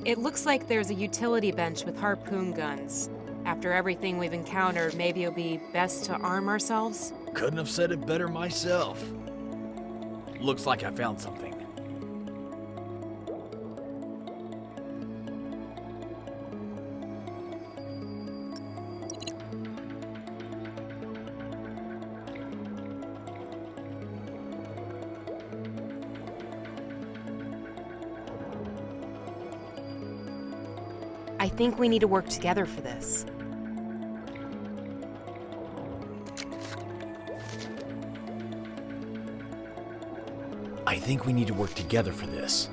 It looks like there's a utility bench with harpoon guns. After everything we've encountered, maybe it'll be best to arm ourselves? Couldn't have said it better myself. Looks like I found something. I think we need to work together for this. I think we need to work together for this.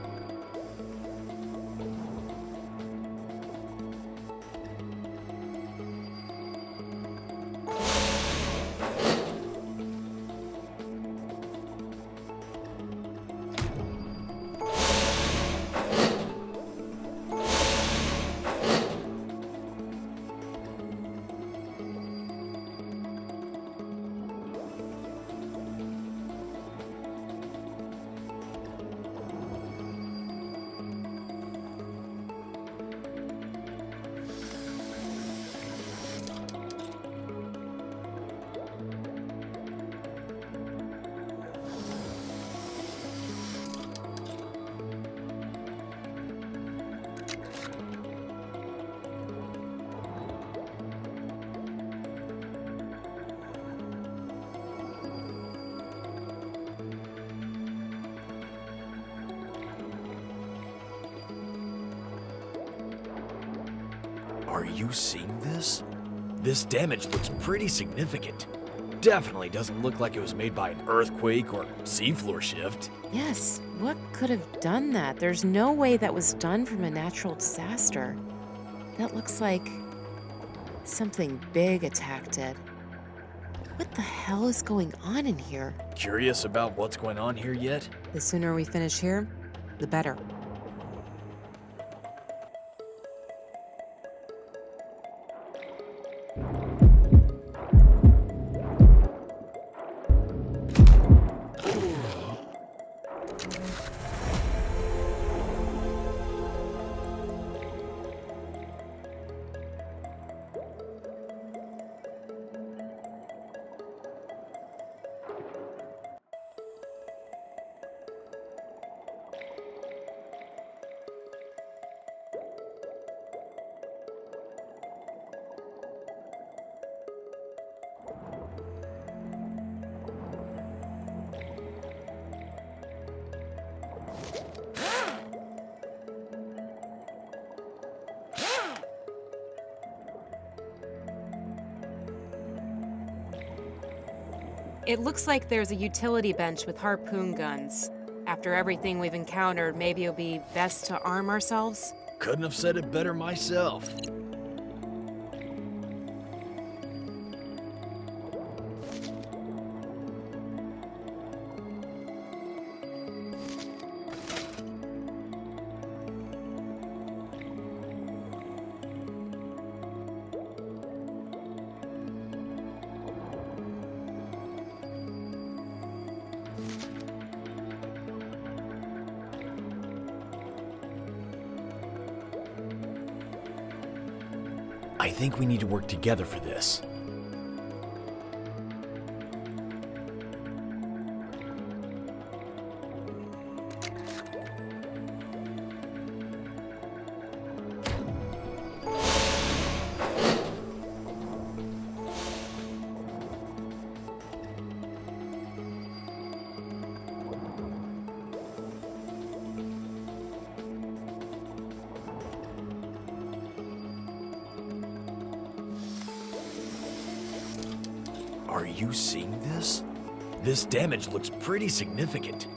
Are you seeing this? This damage looks pretty significant. Definitely doesn't look like it was made by an earthquake or seafloor shift. Yes, what could have done that? There's no way that was done from a natural disaster. That looks like something big attacked it. What the hell is going on in here? Curious about what's going on here yet? The sooner we finish here, the better. It looks like there's a utility bench with harpoon guns. After everything we've encountered, maybe it'll be best to arm ourselves? Couldn't have said it better myself. I think we need to work together for this. Are you seeing this? This damage looks pretty significant.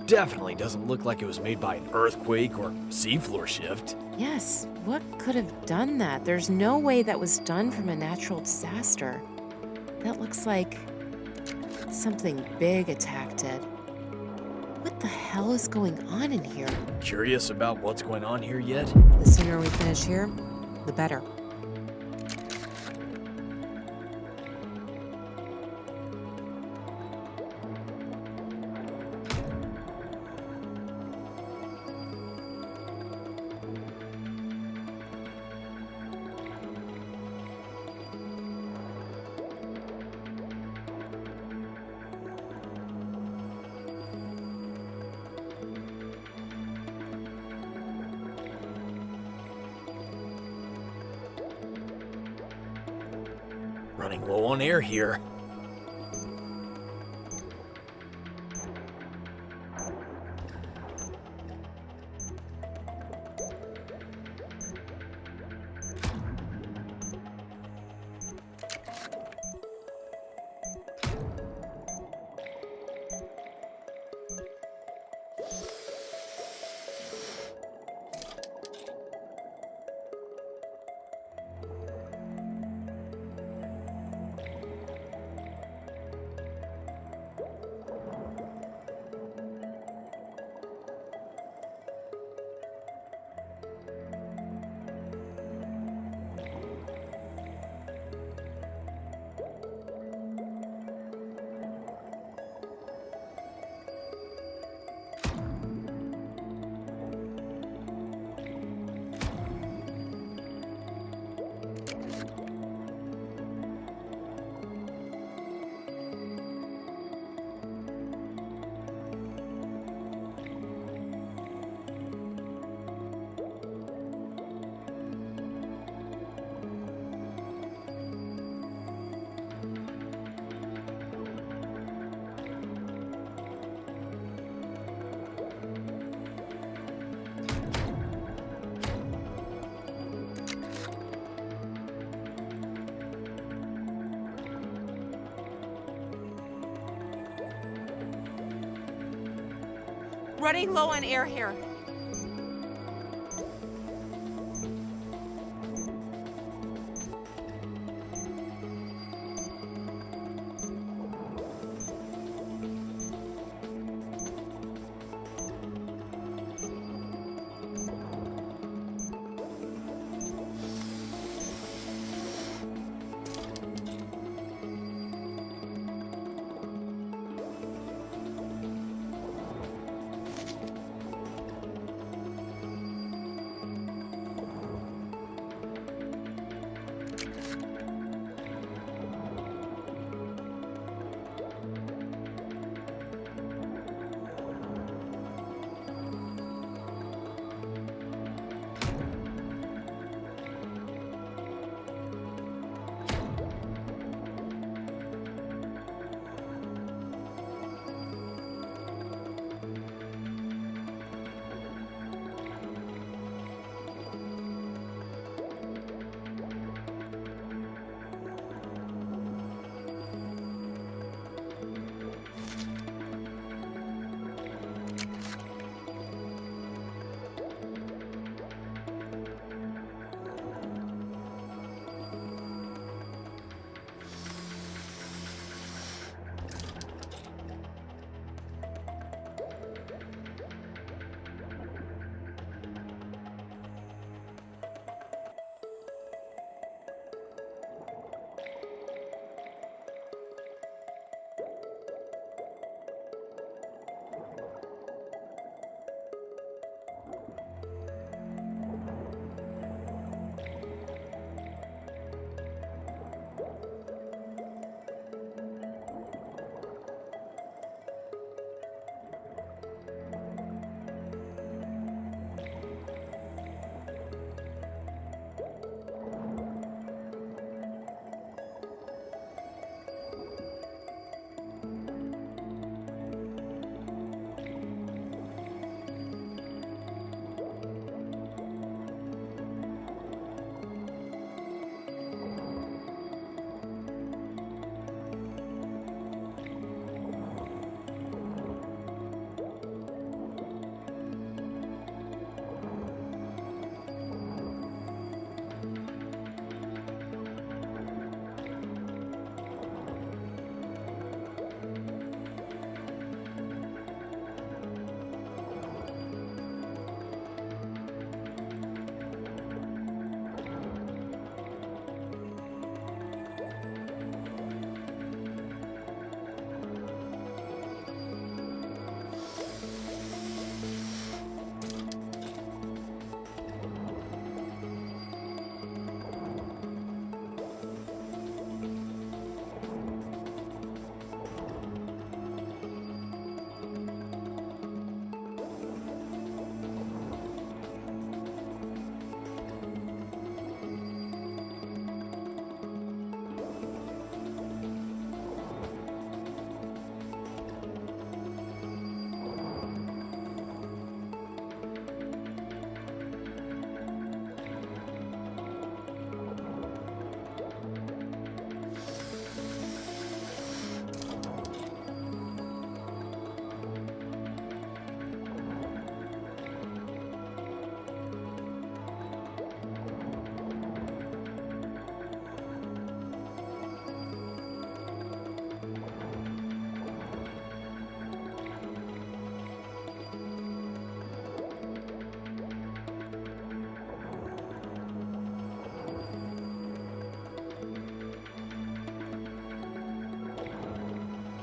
Definitely doesn't look like it was made by an earthquake or seafloor shift. Yes, what could have done that? There's no way that was done from a natural disaster. That looks like something big attacked it. What the hell is going on in here? Curious about what's going on here yet? The sooner we finish here, the better. Running low on air here. Running low on air here.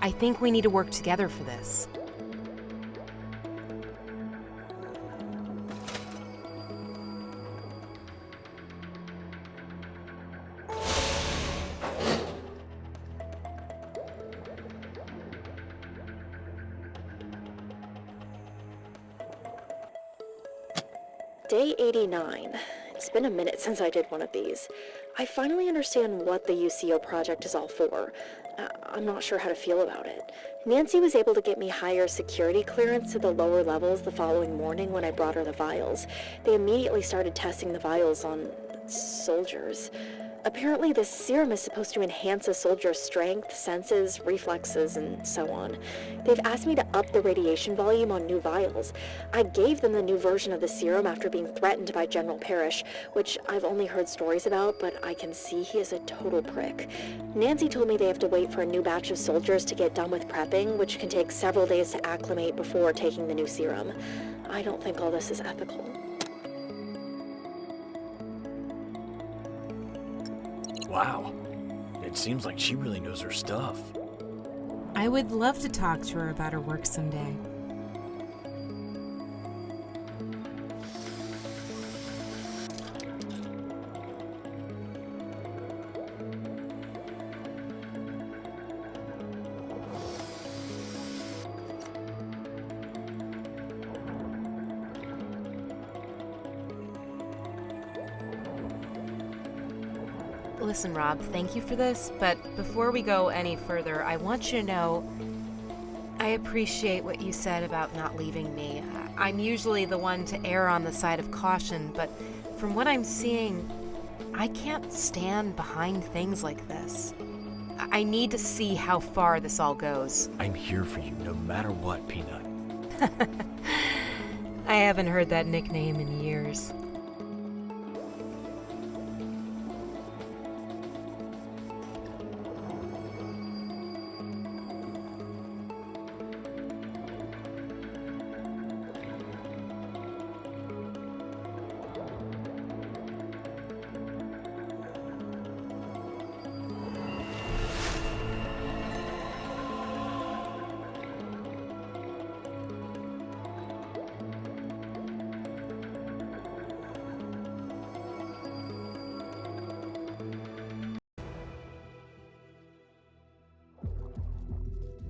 I think we need to work together for this. Day 89. It's been a minute since I did one of these. I finally understand what the UCO project is all for. I'm not sure how to feel about it. Nancy was able to get me higher security clearance to the lower levels the following morning when I brought her the vials. They immediately started testing the vials on soldiers. Apparently, this serum is supposed to enhance a soldier's strength, senses, reflexes, and so on. They've asked me to up the radiation volume on new vials. I gave them the new version of the serum after being threatened by General Parrish, which I've only heard stories about, but I can see he is a total prick. Nancy told me they have to wait for a new batch of soldiers to get done with prepping, which can take several days to acclimate before taking the new serum. I don't think all this is ethical. Wow. It seems like she really knows her stuff. I would love to talk to her about her work someday. Listen, Rob, thank you for this, but before we go any further, I want you to know I appreciate what you said about not leaving me. I'm usually the one to err on the side of caution, but from what I'm seeing, I can't stand behind things like this. I need to see how far this all goes. I'm here for you no matter what, Peanut. I haven't heard that nickname in years.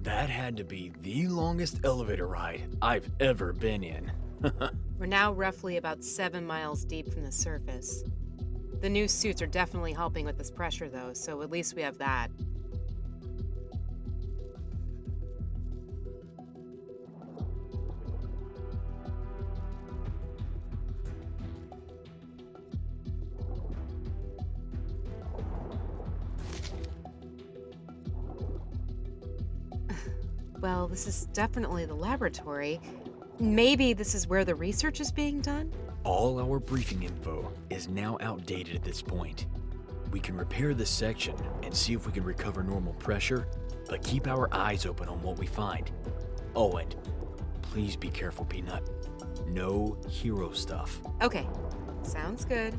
That had to be the longest elevator ride I've ever been in. We're now roughly about 7 miles deep from the surface. The new suits are definitely helping with this pressure, though, so at least we have that. Well, this is definitely the laboratory. Maybe this is where the research is being done? All our briefing info is now outdated at this point. We can repair this section and see if we can recover normal pressure, but keep our eyes open on what we find. Oh, and please be careful, Peanut. No hero stuff. Okay, sounds good.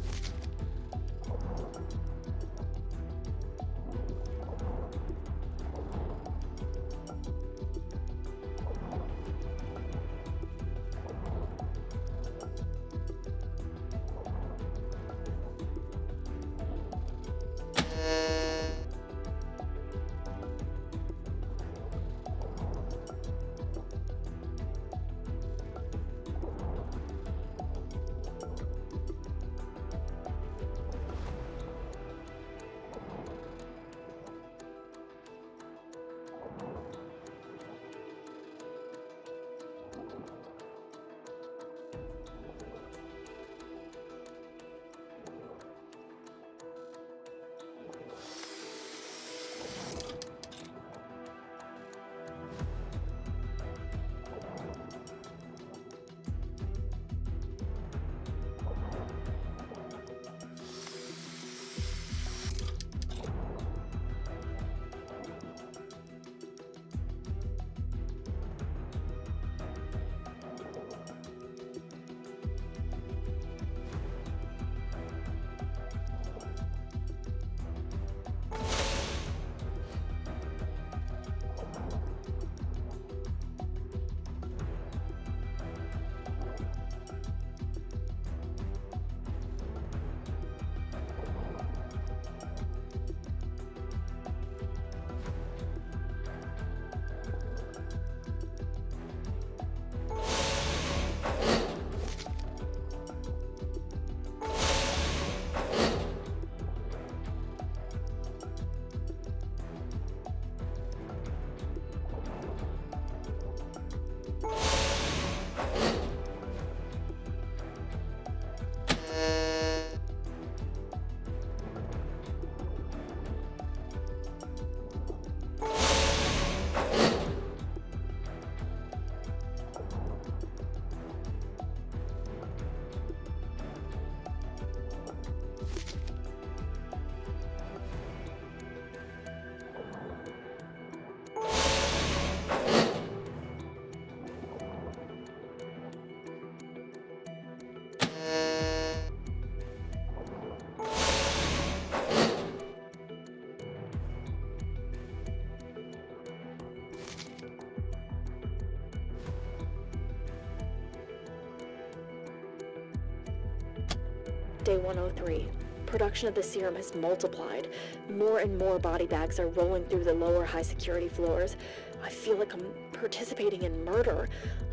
Day 103. Production of the serum has multiplied. More and more body bags are rolling through the lower high-security floors. I feel like I'm participating in murder.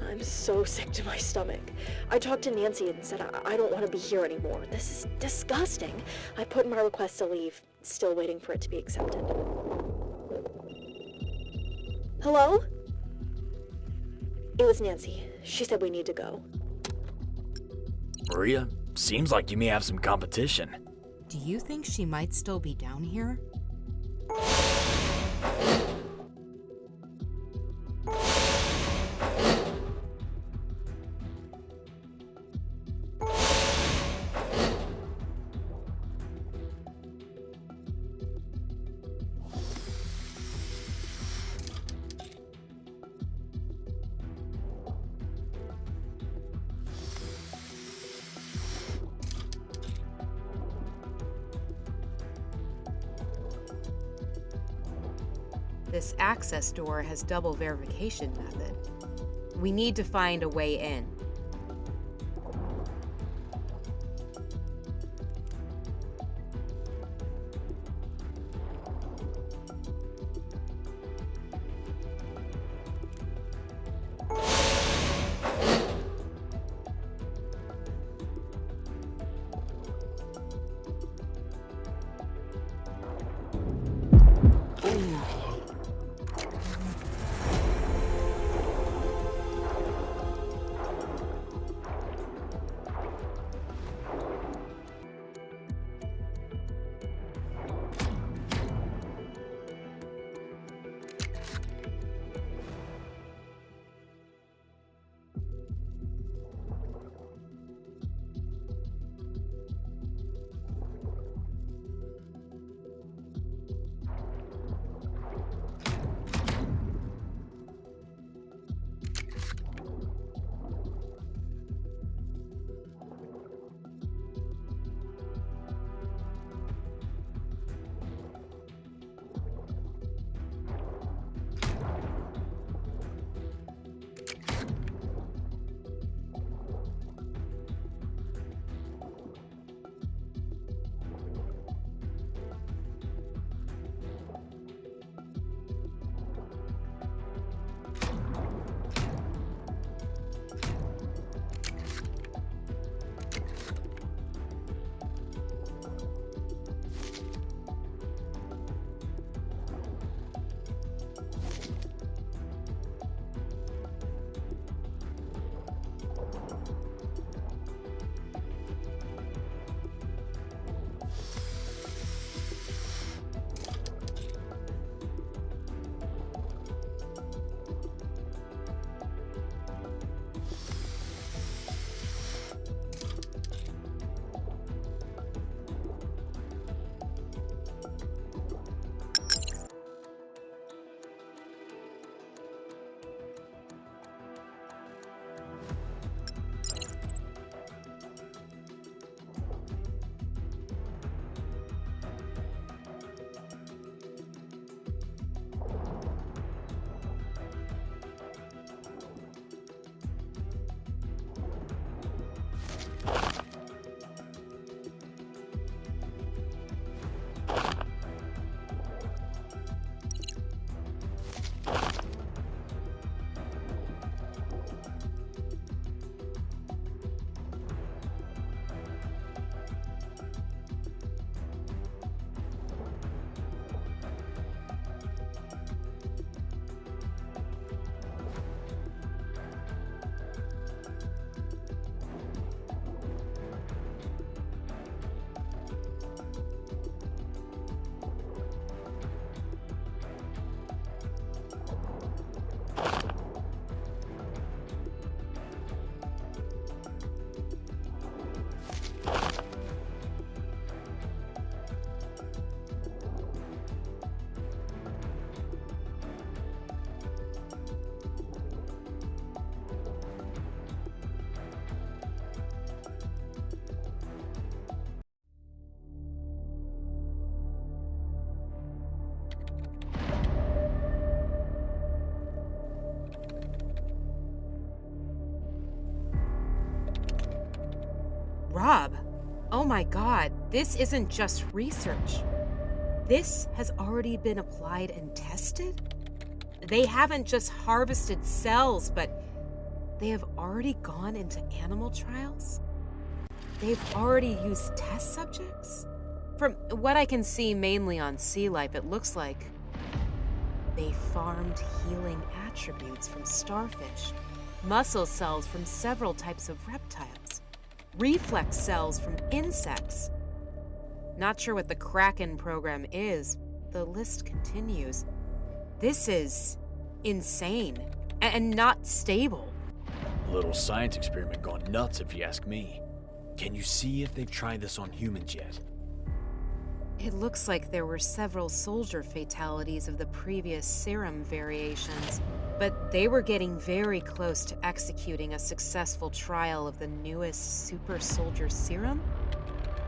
I'm so sick to my stomach. I talked to Nancy and said I don't want to be here anymore. This is disgusting. I put in my request to leave, still waiting for it to be accepted. Hello? It was Nancy. She said we need to go. Maria, seems like you may have some competition. Do you think she might still be down here? This access door has double verification method. We need to find a way in. Rob! Oh my God, this isn't just research. This has already been applied and tested? They haven't just harvested cells, but they have already gone into animal trials? They've already used test subjects? From what I can see mainly on sea life, it looks like they farmed healing attributes from starfish, muscle cells from several types of reptiles, reflex cells from insects. Not sure what the Kraken program is. The list continues. This is insane and not stable. Little science experiment gone nuts if you ask me. Can you see if they've tried this on humans yet? It looks like there were several soldier fatalities of the previous serum variations, but they were getting very close to executing a successful trial of the newest super soldier serum.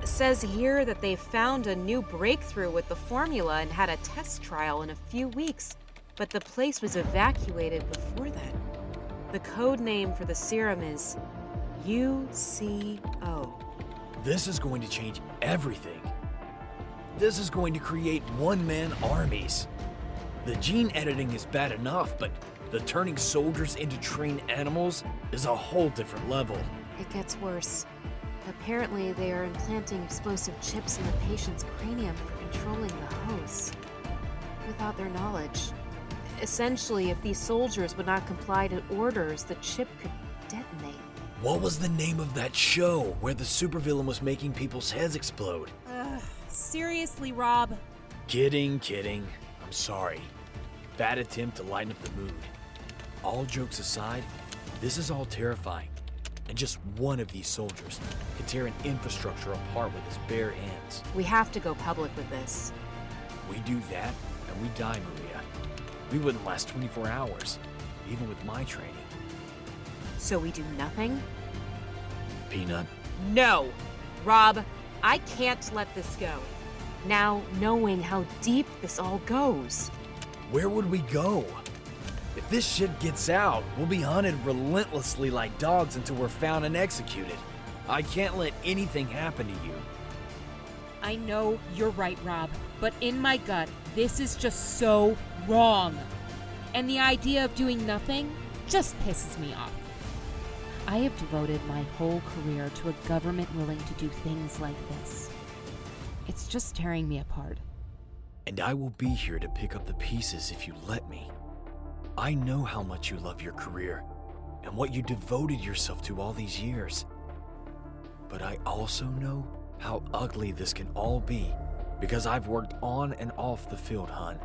It says here that they found a new breakthrough with the formula and had a test trial in a few weeks, but the place was evacuated before then. The code name for the serum is UCO. This is going to change everything. This is going to create one-man armies. The gene editing is bad enough, but the turning soldiers into trained animals is a whole different level. It gets worse. Apparently, they are implanting explosive chips in the patient's cranium for controlling the host. Without their knowledge. Essentially, if these soldiers would not comply to orders, the chip could detonate. What was the name of that show where the supervillain was making people's heads explode? Seriously, Rob. Kidding. I'm sorry. Bad attempt to lighten up the mood. All jokes aside, this is all terrifying. And just one of these soldiers could tear an infrastructure apart with his bare hands. We have to go public with this. We do that, and we die, Maria. We wouldn't last 24 hours, even with my training. So we do nothing? Peanut? No! Rob, I can't let this go. Now, knowing how deep this all goes. Where would we go? If this shit gets out, we'll be hunted relentlessly like dogs until we're found and executed. I can't let anything happen to you. I know you're right, Rob, but in my gut, this is just so wrong. And the idea of doing nothing just pisses me off. I have devoted my whole career to a government willing to do things like this. It's just tearing me apart. And I will be here to pick up the pieces if you let me. I know how much you love your career and what you devoted yourself to all these years. But I also know how ugly this can all be because I've worked on and off the field, hon,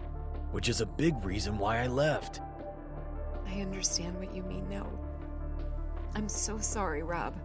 which is a big reason why I left. I understand what you mean now. I'm so sorry, Rob.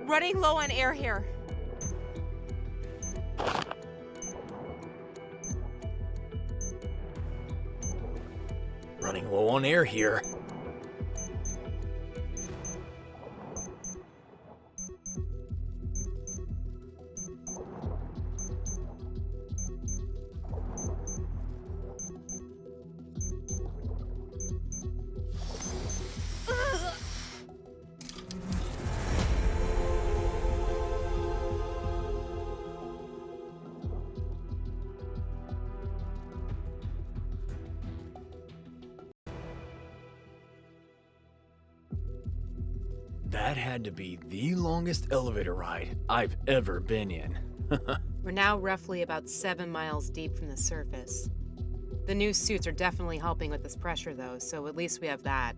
Running low on air here. Running low on air here. That had to be the longest elevator ride I've ever been in. We're now roughly about 7 miles deep from the surface. The new suits are definitely helping with this pressure, though, so at least we have that.